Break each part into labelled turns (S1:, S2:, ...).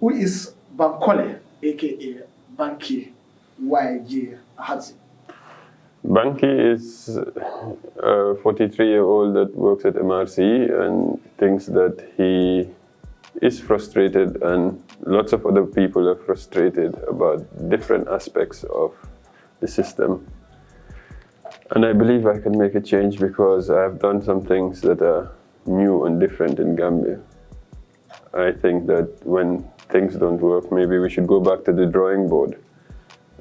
S1: Who is Bankole, aka Banky Yao Ahadzie?
S2: Banky is a 43-year-old that works at MRC and thinks that he is frustrated, and lots of other people are frustrated about different aspects of the system. And I believe I can make a change because I've done some things that are new and different in Gambia. I think that when things don't work, maybe we should go back to the drawing board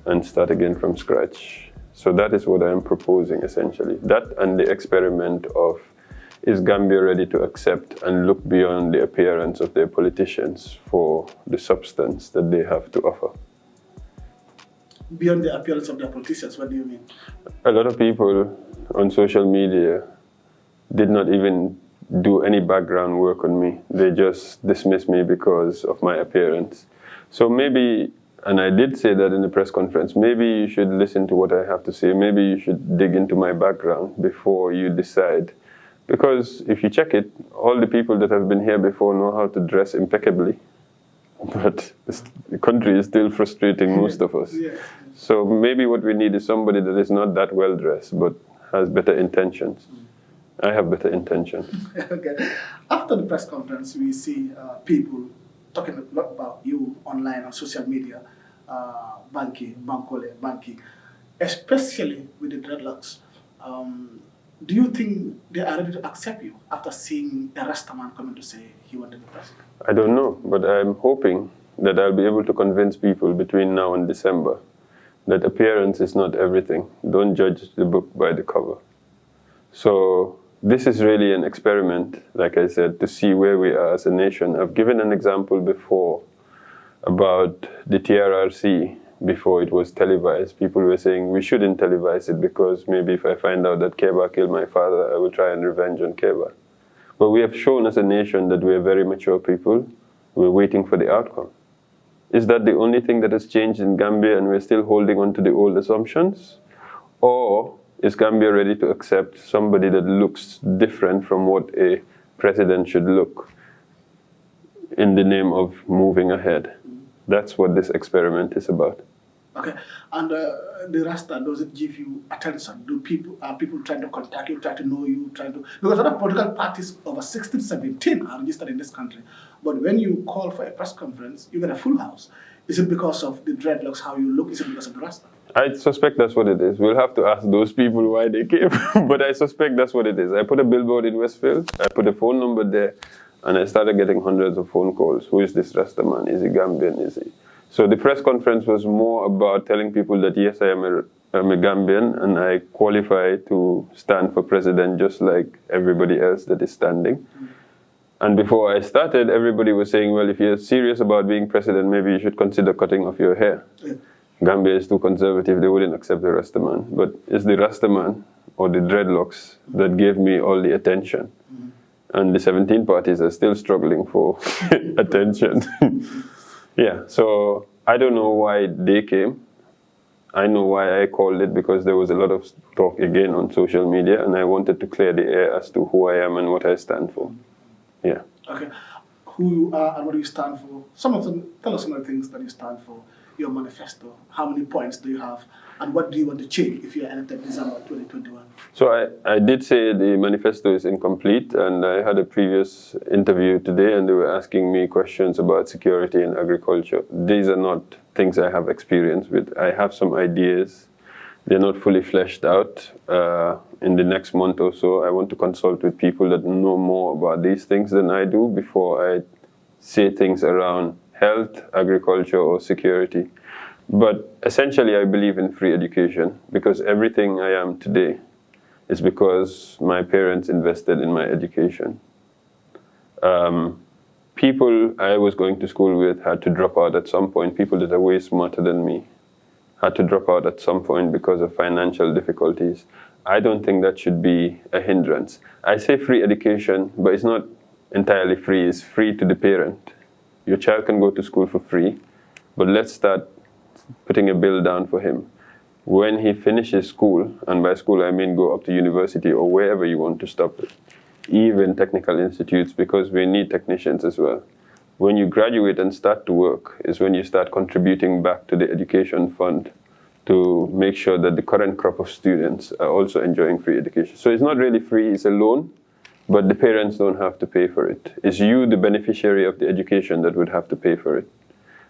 S2: and start again from scratch. So that is what I am proposing, essentially. That and the experiment of, is Gambia ready to accept and look beyond the appearance of their politicians for the substance that they have to offer?
S1: Beyond the appearance of their politicians, what do you mean?
S2: A lot of people on social media did not even do any background work on me. They just dismissed me because of my appearance. So maybe, and I did say that in the press conference, maybe you should listen to what I have to say. Maybe you should dig into my background before you decide. Because if you check it, all the people that have been here before know how to dress impeccably. But the country is still frustrating most of us.
S1: Yeah.
S2: So maybe what we need is somebody that is not that well dressed, but has better intentions. I have better intentions.
S1: Okay. After the press conference, we see people talking a lot about you online on social media, Bankole, Banky, especially with the dreadlocks. Do you think they are ready to accept you after seeing a Rasta man coming to say he wanted to be president?
S2: I don't know, but I'm hoping that I'll be able to convince people between now and December that appearance is not everything. Don't judge the book by the cover. So this is really an experiment, like I said, to see where we are as a nation. I've given an example before about the TRRC. Before it was televised, people were saying we shouldn't televise it because maybe if I find out that Keba killed my father, I will try and revenge on Keba. But we have shown as a nation that we are very mature people. We're waiting for the outcome. Is that the only thing that has changed in Gambia and we're still holding on to the old assumptions? Or is Gambia ready to accept somebody that looks different from what a president should look in the name of moving ahead? That's what this experiment is about.
S1: Okay, and the Rasta, does it give you attention? Are people trying to contact you, try to know you, because a lot of political parties over 16, 17 are registered in this country. But when you call for a press conference, you get a full house. Is it because of the dreadlocks, how you look? Is it because of the Rasta?
S2: I suspect that's what it is. We'll have to ask those people why they came. But I suspect that's what it is. I put a billboard in Westfield, I put a phone number there, and I started getting hundreds of phone calls. Who is this Rasta man? Is he Gambian? Is he? So the press conference was more about telling people that yes, I am a Gambian and I qualify to stand for president just like everybody else that is standing. And before I started, everybody was saying, well, if you're serious about being president, maybe you should consider cutting off your hair. Yeah. Gambia is too conservative, they wouldn't accept the Rasta man. But it's the Rasta man or the dreadlocks that gave me all the attention. And the 17 parties are still struggling for attention. Yeah, so I don't know why they came. I know why I called it, because there was a lot of talk again on social media, and I wanted to clear the air as to who I am and what I stand for. Yeah. Okay.
S1: Who you are and what you stand for. Tell us some of the things that you stand for. Your manifesto. How many points do you have? And what do you want to change if you are elected December 2021?
S2: So I did say the manifesto is incomplete, and I had a previous interview today and they were asking me questions about security and agriculture. These are not things I have experience with. I have some ideas. They're not fully fleshed out. In the next month or so, I want to consult with people that know more about these things than I do before I say things around health, agriculture, or security. But essentially, I believe in free education, because everything I am today is because my parents invested in my education. People I was going to school with had to drop out at some point. People that are way smarter than me had to drop out at some point because of financial difficulties. I don't think that should be a hindrance. I say free education, but it's not entirely free. It's free to the parent. Your child can go to school for free, but let's start putting a bill down for him. When he finishes school, and by school I mean go up to university or wherever you want to stop it, even technical institutes, because we need technicians as well. when you graduate and start to work is when you start contributing back to the education fund to make sure that the current crop of students are also enjoying free education. So it's not really free, it's a loan, but the parents don't have to pay for it. It's you, the beneficiary of the education, that would have to pay for it.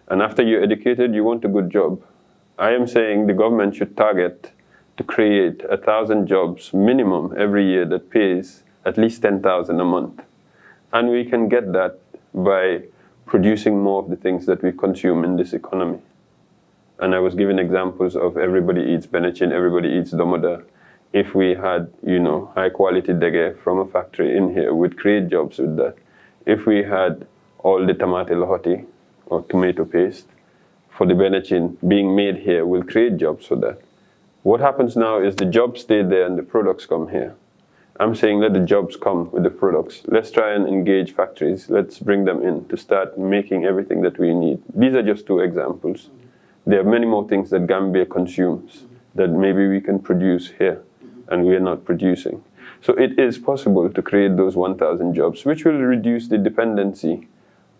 S2: And after you're educated, you want a good job. I am saying the government should target to create 1,000 jobs minimum every year that pays at least 10,000 a month. And we can get that by producing more of the things that we consume in this economy. And I was giving examples of everybody eats benachin, everybody eats domoda. If we had, high quality dege from a factory in here, we'd create jobs with that. If we had all the tomate lahoti, or tomato paste, for the benachin being made here, we'll create jobs for that. What happens now is the jobs stay there and the products come here. I'm saying let the jobs come with the products. Let's try and engage factories. Let's bring them in to start making everything that we need. These are just 2 examples. There are many more things that Gambia consumes that maybe we can produce here and we are not producing. So it is possible to create those 1,000 jobs, which will reduce the dependency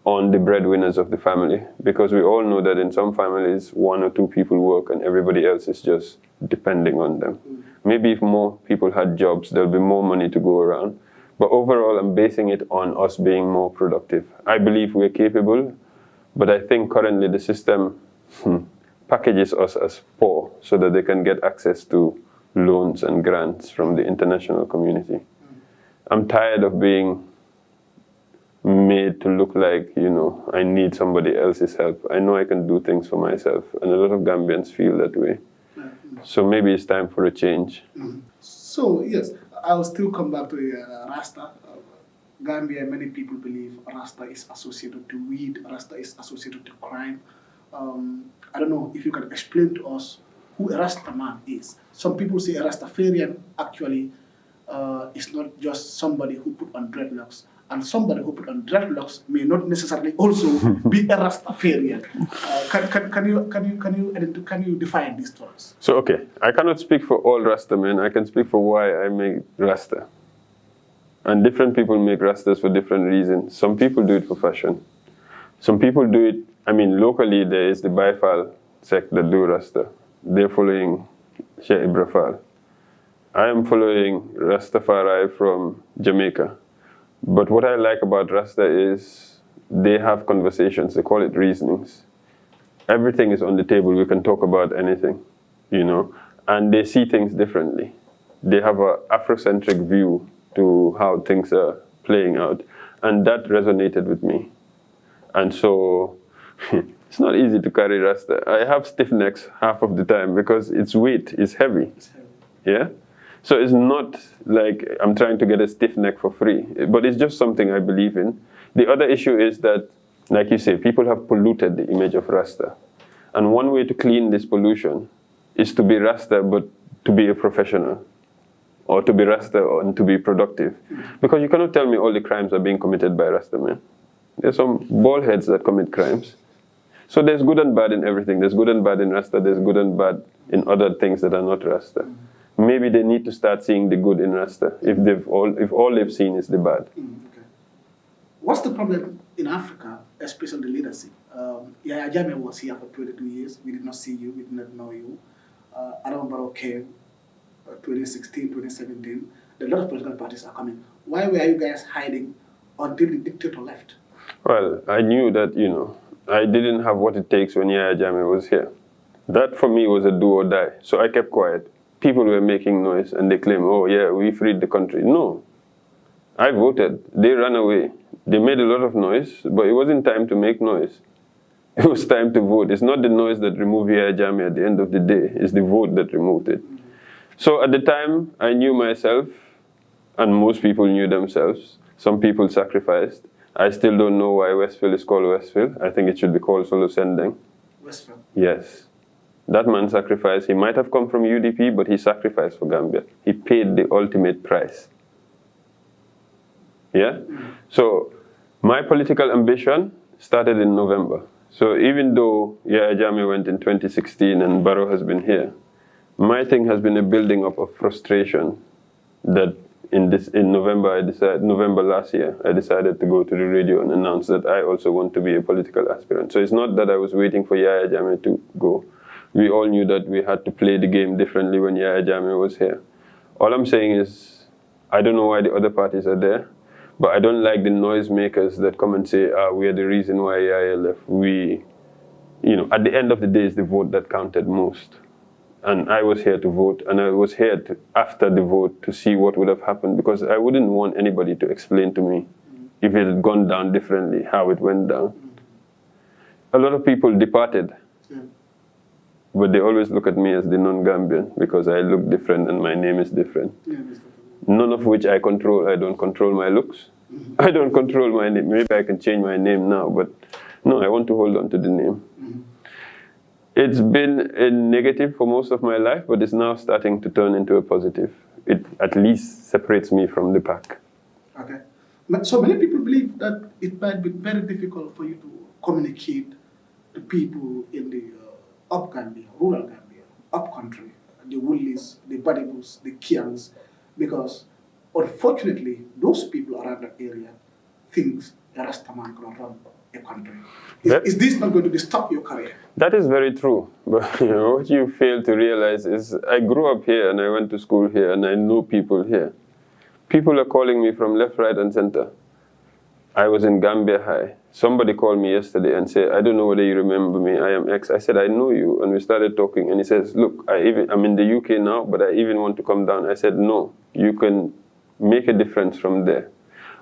S2: on the breadwinners of the family, because we all know that in some families, 1 or 2 people work and everybody else is just depending on them. Maybe if more people had jobs, there'll be more money to go around. But overall, I'm basing it on us being more productive. I believe we're capable, but I think currently the system packages us as poor so that they can get access to loans and grants from the international community. I'm tired of being made to look like, I need somebody else's help. I know I can do things for myself, and a lot of Gambians feel that way. So maybe it's time for a change.
S1: So, yes, I'll still come back to Rasta. Gambia, many people believe Rasta is associated to weed, Rasta is associated to crime. I don't know if you can explain to us who a Rasta man is. Some people say a Rastafarian actually is not just somebody who put on dreadlocks, and somebody who put on dreadlocks may not necessarily also be a Rastafarian. Can you define this for us?
S2: So, okay, I cannot speak for all Rasta men. I can speak for why I make Rasta. And different people make Rastas for different reasons. Some people do it for fashion. Some people do it, locally there is the Baifal sect that do Rasta. They're following Sheikh Ibrafal. I am following Rastafari from Jamaica. But what I like about Rasta is they have conversations. They call it reasonings. Everything is on the table. We can talk about anything, and they see things differently. They have an Afrocentric view to how things are playing out, and that resonated with me. And so it's not easy to carry Rasta. I have stiff necks half of the time because its weight is heavy. Yeah? So it's not like I'm trying to get a stiff neck for free, but it's just something I believe in. The other issue is that, like you say, people have polluted the image of Rasta. And one way to clean this pollution is to be Rasta, but to be a professional, or to be Rasta and to be productive. Because you cannot tell me all the crimes are being committed by Rasta men. There's some bald heads that commit crimes. So there's good and bad in everything. There's good and bad in Rasta. There's good and bad in other things that are not Rasta. Maybe they need to start seeing the good in Rasta if all they've seen is the bad.
S1: Okay. What's the problem in Africa, especially the leadership? Yaya Jammeh was here for 22 years. We did not see you. We did not know you. Adam Barrow came 2016, 2017. A lot of political parties are coming. Why were you guys hiding until the dictator left?
S2: Well, I knew that, I didn't have what it takes when Yaya Jammeh was here. That for me was a do or die. So I kept quiet. People were making noise and they claim, oh yeah, we freed the country. No. I voted. They ran away. They made a lot of noise, but it wasn't time to make noise. It was time to vote. It's not the noise that removed Yaya Jammeh at the end of the day. It's the vote that removed it. So at the time, I knew myself, and most people knew themselves. Some people sacrificed. I still don't know why Westfield is called Westfield. I think it should be called Solo Sending.
S1: Westfield?
S2: Yes. That man sacrificed. He might have come from UDP, but he sacrificed for Gambia. He paid the ultimate price. Yeah? So my political ambition started in November. So even though Yaya Jammeh went in 2016 and Barrow has been here, my thing has been a building up of frustration that in November last year, I decided to go to the radio and announce that I also want to be a political aspirant. So it's not that I was waiting for Yaya Jammeh to go. We all knew that we had to play the game differently when Yaya Jammeh was here. All I'm saying is, I don't know why the other parties are there, but I don't like the noisemakers that come and say, we are the reason why Yaya left. At the end of the day, it's the vote that counted most. And I was here to vote, and I was here after the vote to see what would have happened, because I wouldn't want anybody to explain to me if it had gone down differently, how it went down. A lot of people departed, but they always look at me as the non-Gambian because I look different and my name is different. None of which I control. I don't control my looks. I don't control my name. Maybe I can change my name now, but no, I want to hold on to the name. It's been a negative for most of my life, but it's now starting to turn into a positive. It at least separates me from the pack.
S1: Okay. So many people believe that it might be very difficult for you to communicate to people in the up Gambia, rural Gambia, up country, the Woolies, the Badibus, the Kians, because unfortunately, those people around that area think a Rastaman can run a country. Is this not going to stop your career?
S2: That is very true. But what you fail to realize is I grew up here and I went to school here and I know people here. People are calling me from left, right, and center. I was in Gambia High. Somebody called me yesterday and said, I don't know whether you remember me, I am X. I said, I know you. And we started talking and he says, look, I'm in the UK now, but I even want to come down. I said, no, you can make a difference from there.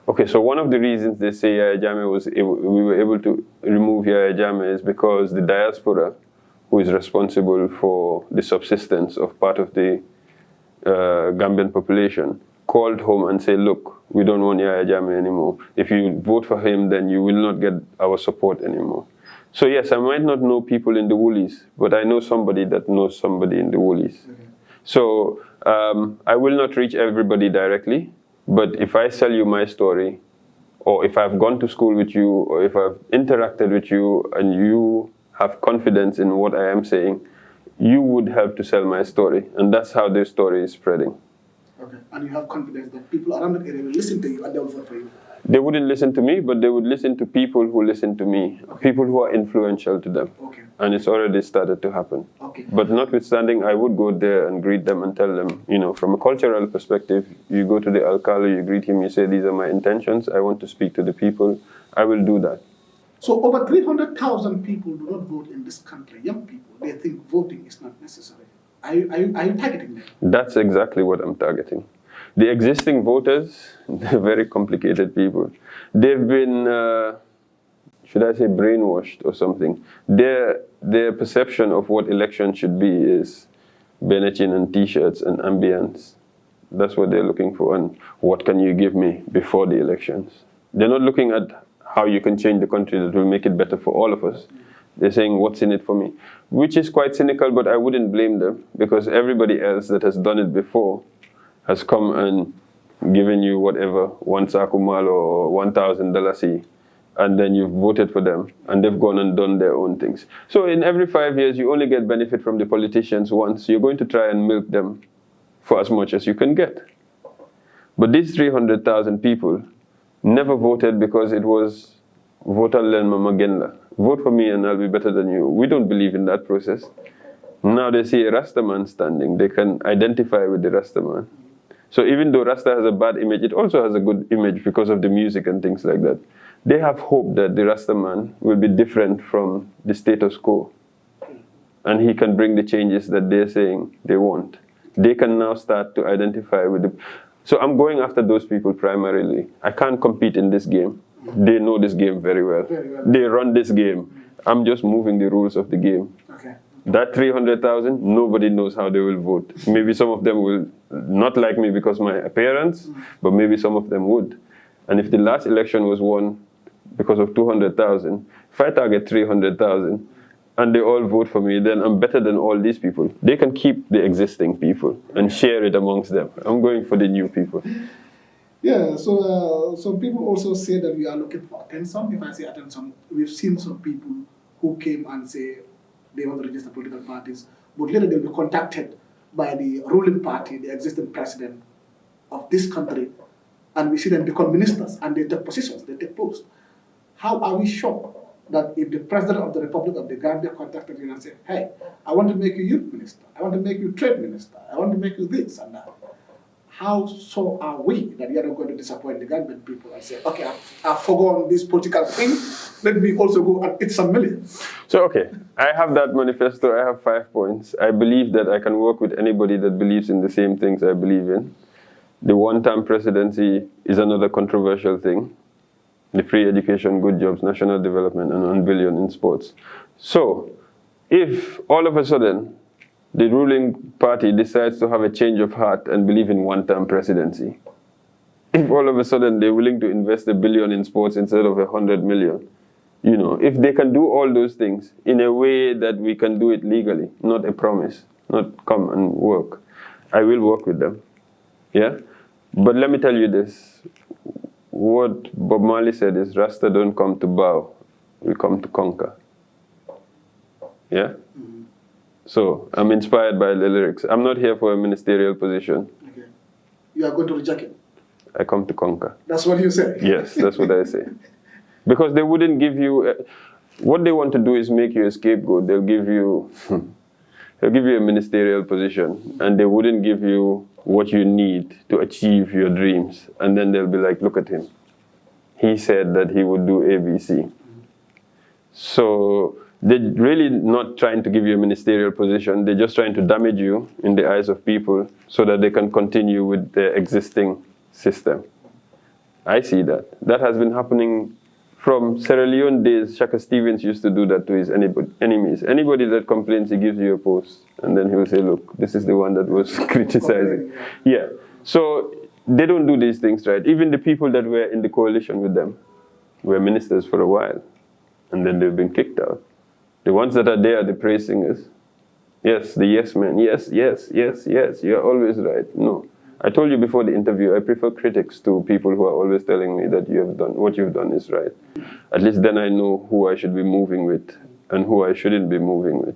S2: Okay, so one of the reasons they say Yaya Jammeh we were able to remove Yaya Jammeh is because the diaspora, who is responsible for the subsistence of part of the Gambian population, called home and said, look, we don't want Yaya Jammeh anymore. If you vote for him, then you will not get our support anymore. So yes, I might not know people in the Woolies, but I know somebody that knows somebody in the Woolies. So I will not reach everybody directly, but if I sell you my story, or if I've gone to school with you, or if I've interacted with you, and you have confidence in what I am saying, you would help to sell my story. And that's how this story is spreading.
S1: Okay, and you have confidence that people around that area will listen to you and they will vote for you?
S2: They wouldn't listen to me, but they would listen to people who listen to me, people who are influential to them.
S1: Okay.
S2: And it's already started to happen.
S1: Okay.
S2: But notwithstanding, I would go there and greet them and tell them, from a cultural perspective, you go to the alcalde, you greet him, you say, these are my intentions, I want to speak to the people, I will do that.
S1: So over 300,000 people do not vote in this country, young people, they think voting is not necessary. Are you targeting them?
S2: That's exactly what I'm targeting. The existing voters, they're very complicated people. They've been, should I say, brainwashed or something. Their perception of what election should be is Benetton and T-shirts and ambience. That's what they're looking for, and what can you give me before the elections. They're not looking at how you can change the country that will make it better for all of us. They're saying, what's in it for me? Which is quite cynical, but I wouldn't blame them, because everybody else that has done it before has come and given you whatever, one sakumal or $1,000, and then you've voted for them, and they've gone and done their own things. So in every 5 years, you only get benefit from the politicians once. You're going to try and milk them for as much as you can get. But these 300,000 people never voted because it was vote for me and I'll be better than you. We don't believe in that process. Now they see a Rasta man standing, they can identify with the Rasta man. So even though Rasta has a bad image, it also has a good image because of the music and things like that. They have hope that the Rasta man will be different from the status quo. And he can bring the changes that they're saying they want. They can now start to identify with the... So I'm going after those people primarily. I can't compete in this game. They know this game very well. They run this game. I'm just moving the rules of the game.
S1: Okay.
S2: That 300,000, nobody knows how they will vote. Maybe some of them will not like me because of my appearance, but maybe some of them would. And if the last election was won because of 200,000, if I target 300,000 and they all vote for me, then I'm better than all these people. They can keep the existing people and share it amongst them. I'm going for the new people.
S1: Yeah, so some people also say that we are looking for attention. If I say attention, we've seen some people who came and say they want to register political parties, but later they'll be contacted by the ruling party, the existing president, of this country, and we see them become ministers and they take positions, they take posts. How are we sure that if the President of the Republic of the Gambia contacted you and said, hey, I want to make you youth minister, I want to make you trade minister, I want to make you this and that, how so are we that you are not going to disappoint the Gambian people and say, okay, I've forgone this political thing, let me also go and eat some millions?
S2: So, okay, I have that manifesto, I have 5 points. I believe that I can work with anybody that believes in the same things I believe in. The one-term presidency is another controversial thing. The free education, good jobs, national development, and 1 billion in sports. So, if all of a sudden the ruling party decides to have a change of heart and believe in one-term presidency, if all of a sudden they're willing to invest $1 billion in sports instead of 100 million, you know, if they can do all those things in a way that we can do it legally, not a promise, not come and work, I will work with them. Yeah? But let me tell you this. What Bob Marley said is, Rasta don't come to bow, we come to conquer. Yeah? Mm-hmm. So, I'm inspired by the lyrics. I'm not here for a ministerial position.
S1: Okay. You are going to reject it?
S2: I come to conquer.
S1: That's what you say?
S2: Yes, that's what I say. Because they wouldn't give you, what they want to do is make you a scapegoat. They'll give you a ministerial position, and they wouldn't give you what you need to achieve your dreams. And then they'll be like, look at him. He said that he would do ABC. So they're really not trying to give you a ministerial position. They're just trying to damage you in the eyes of people so that they can continue with the existing system. I see that. That has been happening from Sierra Leone days. Shaka Stevens used to do that to his enemies. Anybody that complains, he gives you a post. And then he will say, look, this is the one that was criticizing. Yeah. So they don't do these things, right? Even the people that were in the coalition with them were ministers for a while. And then they've been kicked out. The ones that are there are the praise singers. Yes, the yes men. Yes, yes, yes, yes. You're always right. No. I told you before the interview, I prefer critics to people who are always telling me that you have done, what you've done is right. At least then I know who I should be moving with and who I shouldn't be moving with.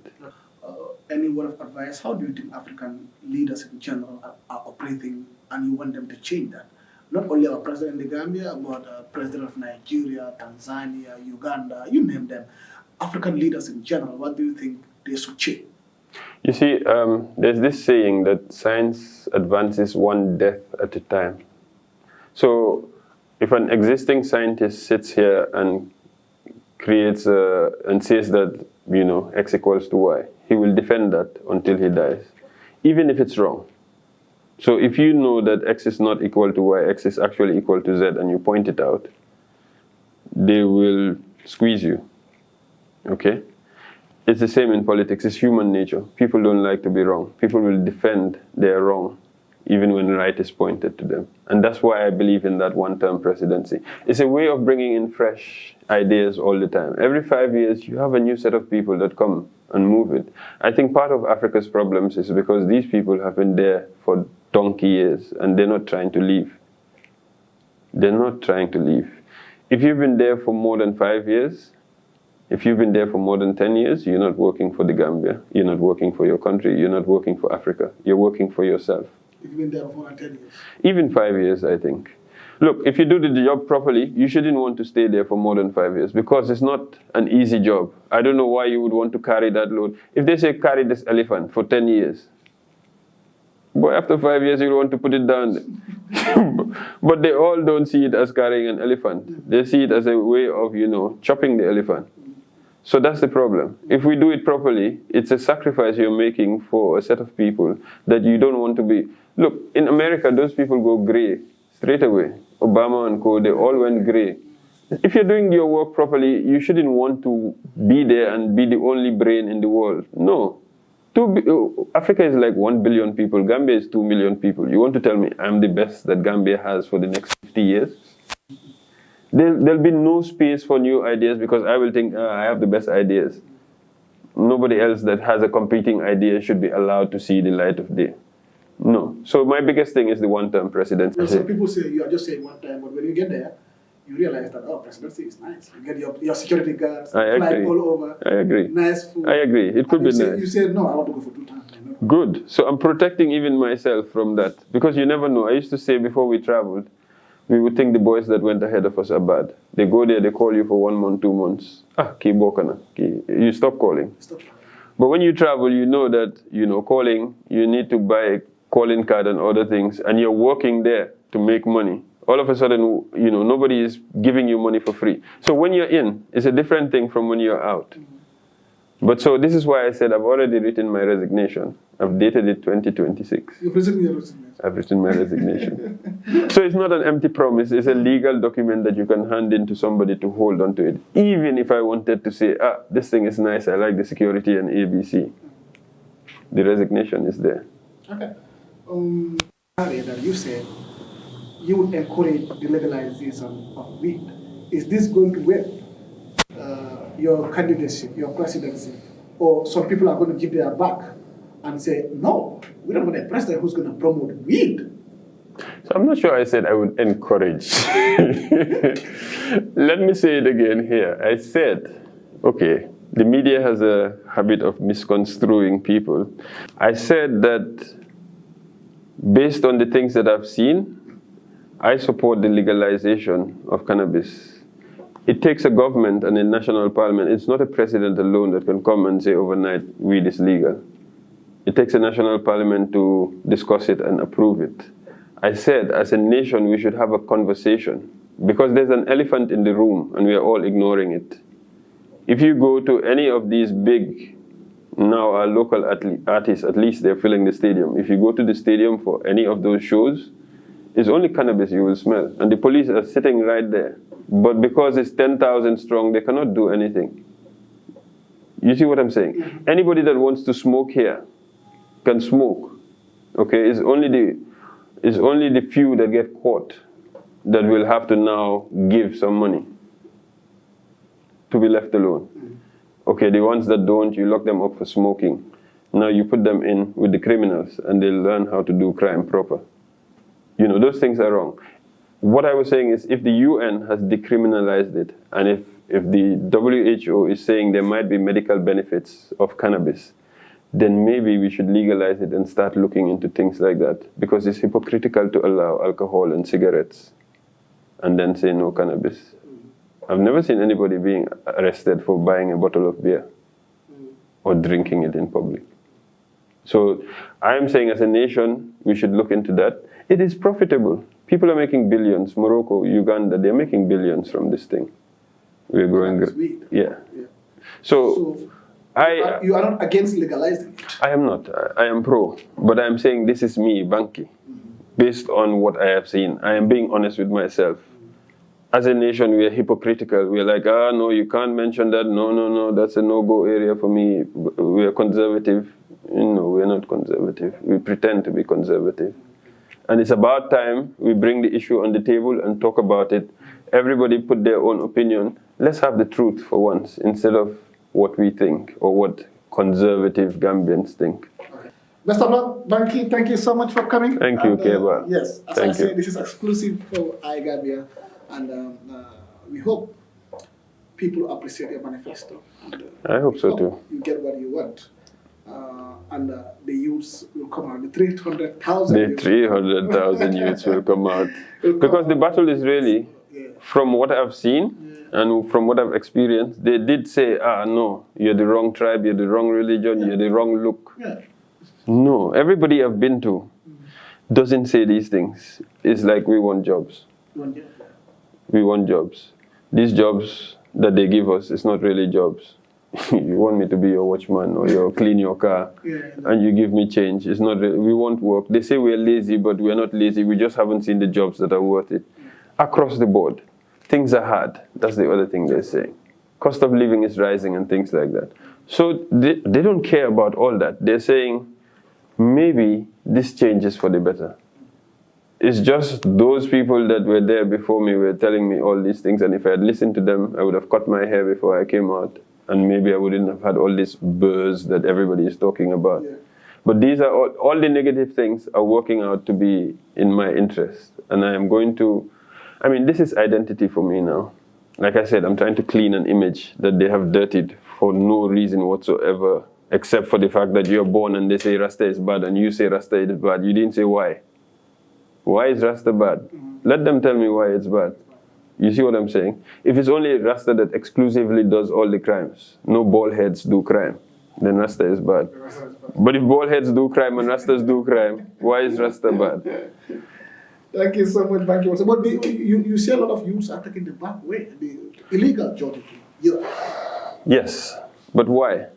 S1: Any word of advice, how do you think African leaders in general are operating, and you want them to change that? Not only our president in the Gambia, but president of Nigeria, Tanzania, Uganda, you name them. African leaders in general, what do you think they should change?
S2: You see, there's this saying that science advances one death at a time. So if an existing scientist sits here and creates and says that, you know, X equals to Y, he will defend that until he dies, even if it's wrong. So if you know that X is not equal to Y, X is actually equal to Z, and you point it out, they will squeeze you. Okay? It's the same in politics. It's human nature. People don't like to be wrong. People will defend their wrong, even when right is pointed to them. And that's why I believe in that one-term presidency. It's a way of bringing in fresh ideas all the time. Every 5 years, you have a new set of people that come and move it. I think part of Africa's problems is because these people have been there for donkey years, and they're not trying to leave. They're not trying to leave. If you've been there for more than 5 years, if you've been there for more than 10 years, you're not working for the Gambia. You're not working for your country. You're not working for Africa. You're working for yourself.
S1: If you've been there for more than 10 years?
S2: Even 5 years, I think. Look, if you do the job properly, you shouldn't want to stay there for more than 5 years because it's not an easy job. I don't know why you would want to carry that load. If they say carry this elephant for 10 years, boy, after 5 years, you want to put it down. But they all don't see it as carrying an elephant. They see it as a way of, you know, chopping the elephant. So that's the problem. If we do it properly, it's a sacrifice you're making for a set of people that you don't want to be. Look, in America, those people go gray straight away. Obama and co, they all went gray. If you're doing your work properly, you shouldn't want to be there and be the only brain in the world. No. Africa is like 1 billion people. Gambia is 2 million people. You want to tell me I'm the best that Gambia has for the next 50 years? There'll be no space for new ideas because I will think, I have the best ideas. Nobody else that has a competing idea should be allowed to see the light of day. No. So my biggest thing is the one-term presidency.
S1: Well, some people say you are just saying one time, but when you get there, you realize that, oh, presidency is nice. You get your security guards flying all over.
S2: I agree.
S1: Nice food.
S2: I agree. It could be nice.
S1: You say, no, I want to go for 2 times.
S2: Good. So I'm protecting even myself from that. Because you never know. I used to say before we traveled, we would think the boys that went ahead of us are bad. They go there, they call you for 1 month, 2 months. Keep walking. You stop calling. But when you travel, you know that, calling, you need to buy a calling card and other things, and you're working there to make money. All of a sudden, nobody is giving you money for free. So when you're in, it's a different thing from when you're out. But so this is why I said I've already written my resignation. I've dated it 2026.
S1: You've written your resignation?
S2: I've written my resignation. So it's not an empty promise. It's a legal document that you can hand in to somebody to hold on to it. Even if I wanted to say, this thing is nice, I like the security and ABC. The resignation is there.
S1: Okay. That you said you would encourage the legalization of weed. Is this going to work? Your candidacy, your presidency, or some people are going to give their back and say, no, we don't want a president who's going to promote weed.
S2: So I'm not sure I said I would encourage. Let me say it again here. I said, okay, the media has a habit of misconstruing people. I said that based on the things that I've seen, I support the legalization of cannabis. It takes a government and a national parliament. It's not a president alone that can come and say overnight weed is legal. It takes a national parliament to discuss it and approve it. I said, as a nation, we should have a conversation because there's an elephant in the room and we are all ignoring it. If you go to any of these big, now our local artists, at least they're filling the stadium. If you go to the stadium for any of those shows, it's only cannabis you will smell. And the police are sitting right there. But because it's 10,000 strong, they cannot do anything. You see what I'm saying? Anybody that wants to smoke here can smoke. Okay, it's only the few that get caught that will have to now give some money to be left alone. Okay, the ones that don't, you lock them up for smoking. Now you put them in with the criminals and they'll learn how to do crime proper. Those things are wrong. What I was saying is if the UN has decriminalized it and if the WHO is saying there might be medical benefits of cannabis, then maybe we should legalize it and start looking into things like that because it's hypocritical to allow alcohol and cigarettes and then say no cannabis. I've never seen anybody being arrested for buying a bottle of beer or drinking it in public. So I'm saying as a nation, we should look into that. It is profitable. People are making billions. Morocco, Uganda, they're making billions from this thing. We're growing. Yeah. So
S1: you are not against legalizing it?
S2: I am not. I am pro. But I'm saying this is me, Banky. Based on what I have seen. I am being honest with myself. As a nation, we are hypocritical. We are like, no, you can't mention that. No, that's a no-go area for me. We are conservative. No, we are not conservative. We pretend to be conservative. And it's about time we bring the issue on the table and talk about it. Everybody put their own opinion. Let's have the truth for once instead of what we think or what conservative Gambians think.
S1: Okay. Best of luck, Banky. Thank you so much for coming.
S2: Thank you, Keba.
S1: Yes, as I said, this is exclusive for EYEGAMBIA. And we hope people appreciate your manifesto. And,
S2: I hope so too.
S1: You get what you want. And the youths will come out. The 300,000
S2: The 300,000 youths will come out. Because the battle is really, from what I've seen and from what I've experienced, they did say, no, you're the wrong tribe, you're the wrong religion, you're the wrong look. No, everybody I've been to doesn't say these things. It's like we want jobs. We want jobs. These jobs that they give us, it's not really jobs. You want me to be your watchman or you clean your car and you give me change. It's not really, we want work. They say we're lazy, but we're not lazy. We just haven't seen the jobs that are worth it. Across the board, things are hard. That's the other thing they're saying. Cost of living is rising and things like that. So they don't care about all that. They're saying maybe this changes for the better. It's just those people that were there before me were telling me all these things, and if I had listened to them, I would have cut my hair before I came out, and maybe I wouldn't have had all this buzz that everybody is talking about. But these are all the negative things are working out to be in my interest, and I am going to, this is identity for me now. Like I said, I'm trying to clean an image that they have dirtied for no reason whatsoever except for the fact that you're born and they say Rasta is bad and you say Rasta is bad. You didn't say why. Why is Rasta bad? Let them tell me why it's bad. You see what I'm saying? If it's only Rasta that exclusively does all the crimes, no bald heads do crime, then Rasta is bad. But if bald heads do crime and Rastas do crime, why is Rasta bad?
S1: Thank you so much, Banky. But you see a lot of youths are taking the back way, the illegal Jojo.
S2: Yes, but why?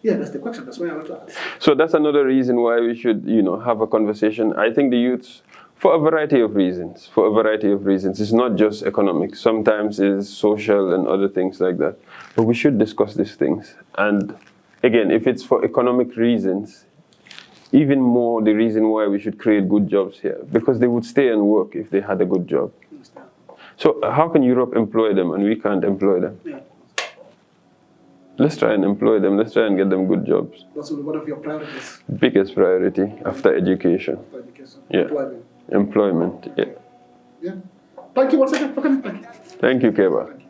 S1: Yeah, that's the question. That's why I want to ask.
S2: So that's another reason why we should, have a conversation. I think the youths, for a variety of reasons, it's not just economic. Sometimes it's social and other things like that. But we should discuss these things. And again, if it's for economic reasons, even more the reason why we should create good jobs here, because they would stay and work if they had a good job. So how can Europe employ them and we can't employ them?
S1: Yeah.
S2: Let's try and employ them. Let's try and get them good jobs.
S1: That's one of your priorities.
S2: Biggest priority after education.
S1: After education.
S2: Yeah.
S1: Employment.
S2: Employment. Yeah.
S1: Yeah. Thank you once again for coming.
S2: Thank you, Keba.